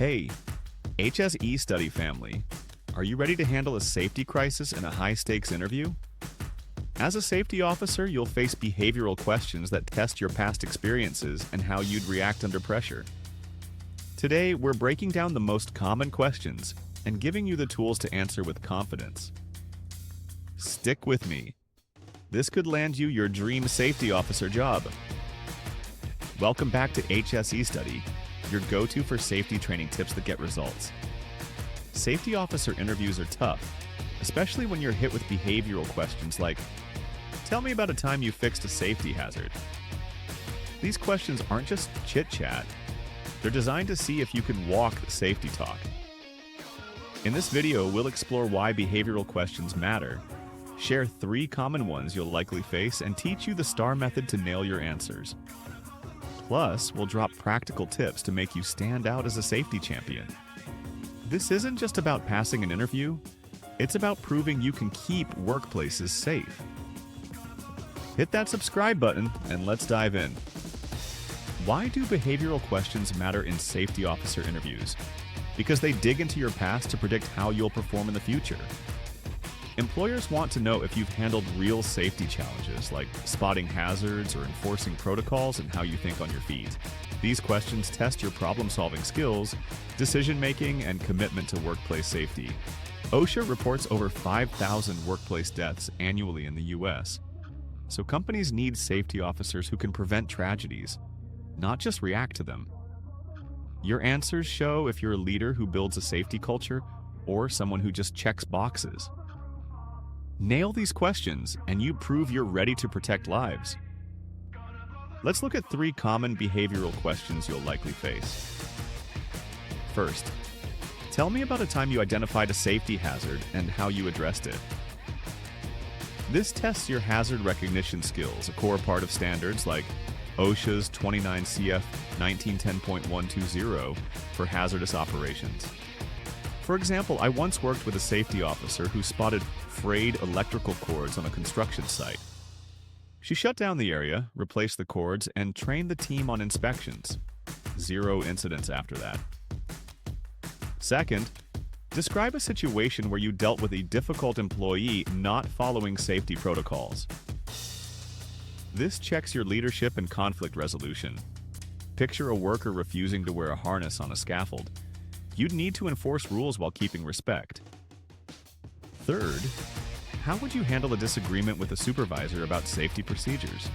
Hey, HSEstudy family, are you ready to handle a safety crisis in a high-stakes interview? As a safety officer, you'll face behavioral questions that test your past experiences and how you'd react under pressure. Today, we're breaking down the most common questions and giving you the tools to answer with confidence. Stick with me. This could land you your dream safety officer job. Welcome back to HSEstudy, your go-to for safety training tips that get results. Safety officer interviews are tough, especially when you're hit with behavioral questions like, tell me about a time you fixed a safety hazard. These questions aren't just chit-chat. They're designed to see if you can walk the safety talk. In this video, we'll explore why behavioral questions matter, share 3 common ones you'll likely face, and teach you the STAR method to nail your answers. Plus, we'll drop practical tips to make you stand out as a safety champion. This isn't just about passing an interview, it's about proving you can keep workplaces safe. Hit that subscribe button and let's dive in. Why do behavioral questions matter in safety officer interviews? Because they dig into your past to predict how you'll perform in the future. Employers want to know if you've handled real safety challenges like spotting hazards or enforcing protocols and how you think on your feet. These questions test your problem-solving skills, decision-making, and commitment to workplace safety. OSHA reports over 5,000 workplace deaths annually in the U.S. So companies need safety officers who can prevent tragedies, not just react to them. Your answers show if you're a leader who builds a safety culture or someone who just checks boxes. Nail these questions, and you prove you're ready to protect lives. Let's look at 3 common behavioral questions you'll likely face. First, tell me about a time you identified a safety hazard and how you addressed it. This tests your hazard recognition skills, a core part of standards like OSHA's 29 CF 1910.120 for hazardous operations. For example, I once worked with a safety officer who spotted frayed electrical cords on a construction site. She shut down the area, replaced the cords, and trained the team on inspections. 0 incidents after that. Second, describe a situation where you dealt with a difficult employee not following safety protocols. This checks your leadership and conflict resolution. Picture a worker refusing to wear a harness on a scaffold. You'd need to enforce rules while keeping respect. Third, how would you handle a disagreement with a supervisor about safety procedures?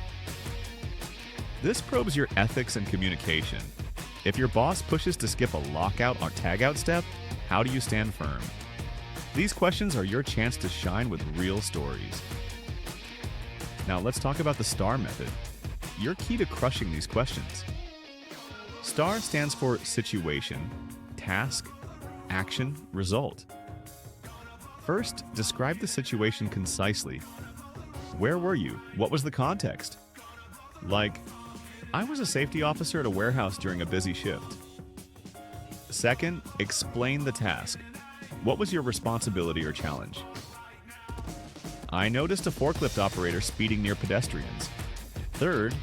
This probes your ethics and communication. If your boss pushes to skip a lockout or tagout step, how do you stand firm? These questions are your chance to shine with real stories. Now let's talk about the STAR method. You're key to crushing these questions. STAR stands for situation, task, action, result. First, describe the situation concisely. Where were you? What was the context? Like, I was a safety officer at a warehouse during a busy shift. Second, explain the task. What was your responsibility or challenge? I noticed a forklift operator speeding near pedestrians. Third,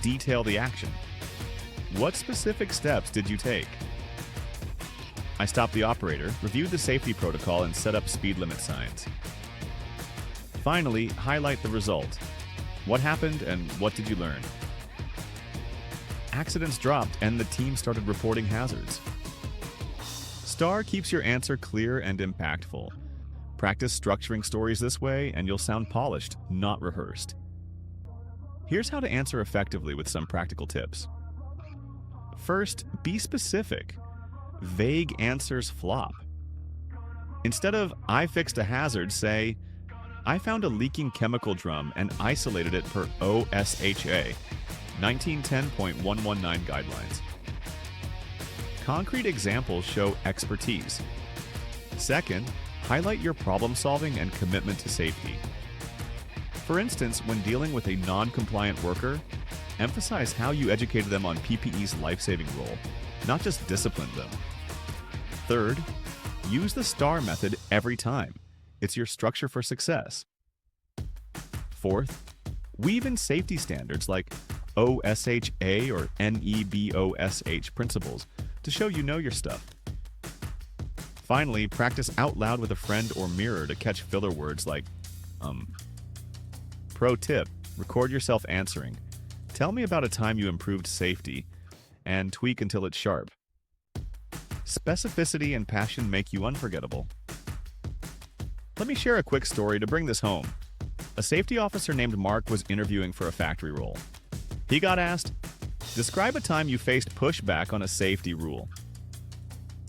detail the action. What specific steps did you take? I stopped the operator, reviewed the safety protocol, and set up speed limit signs. Finally, highlight the result. What happened and what did you learn? Accidents dropped and the team started reporting hazards. STAR keeps your answer clear and impactful. Practice structuring stories this way and you'll sound polished, not rehearsed. Here's how to answer effectively with some practical tips. First, be specific. Vague answers flop. Instead of, I fixed a hazard, say, I found a leaking chemical drum and isolated it per OSHA 1910.119 guidelines. Concrete examples show expertise. Second, highlight your problem solving and commitment to safety. For instance, when dealing with a non-compliant worker, emphasize how you educated them on PPE's life-saving role, not just disciplined them. Third, use the STAR method every time. It's your structure for success. Fourth, weave in safety standards like OSHA or NEBOSH principles to show you know your stuff. Finally, practice out loud with a friend or mirror to catch filler words like, Pro tip, record yourself answering. Tell me about a time you improved safety, and tweak until it's sharp. Specificity and passion make you unforgettable. Let me share a quick story to bring this home. A safety officer named Mark was interviewing for a factory role. He got asked, describe a time you faced pushback on a safety rule.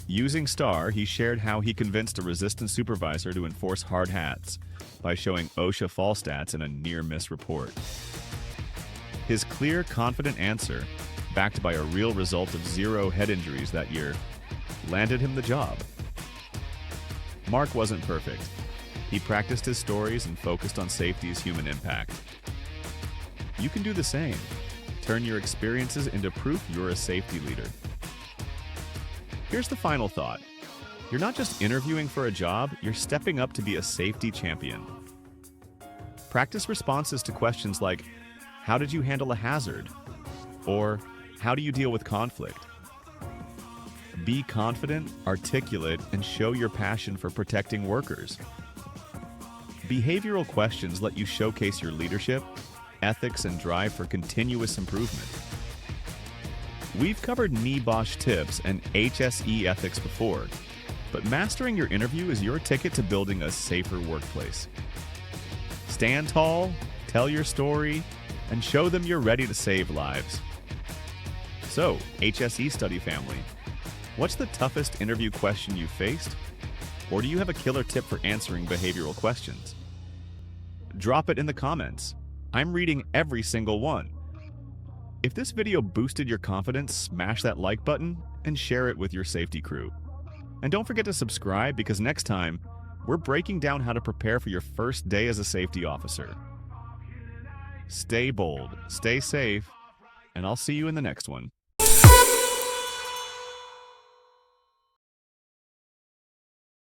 Using STAR, he shared how he convinced a resistant supervisor to enforce hard hats by showing OSHA fall stats in a near-miss report. His clear, confident answer, backed by a real result of 0 head injuries that year, landed him the job. Mark wasn't perfect. He practiced his stories and focused on safety's human impact. You can do the same. Turn your experiences into proof you're a safety leader. Here's the final thought. You're not just interviewing for a job, you're stepping up to be a safety champion. Practice responses to questions like, how did you handle a hazard? Or, how do you deal with conflict? Be confident, articulate, and show your passion for protecting workers. Behavioral questions let you showcase your leadership, ethics, and drive for continuous improvement. We've covered NEBOSH tips and HSE ethics before, but mastering your interview is your ticket to building a safer workplace. Stand tall, tell your story, and show them you're ready to save lives. So, HSEstudy family, what's the toughest interview question you've faced? Or do you have a killer tip for answering behavioral questions? Drop it in the comments. I'm reading every single one. If this video boosted your confidence, smash that like button and share it with your safety crew. And don't forget to subscribe because next time, we're breaking down how to prepare for your first day as a safety officer. Stay bold, stay safe, and I'll see you in the next one.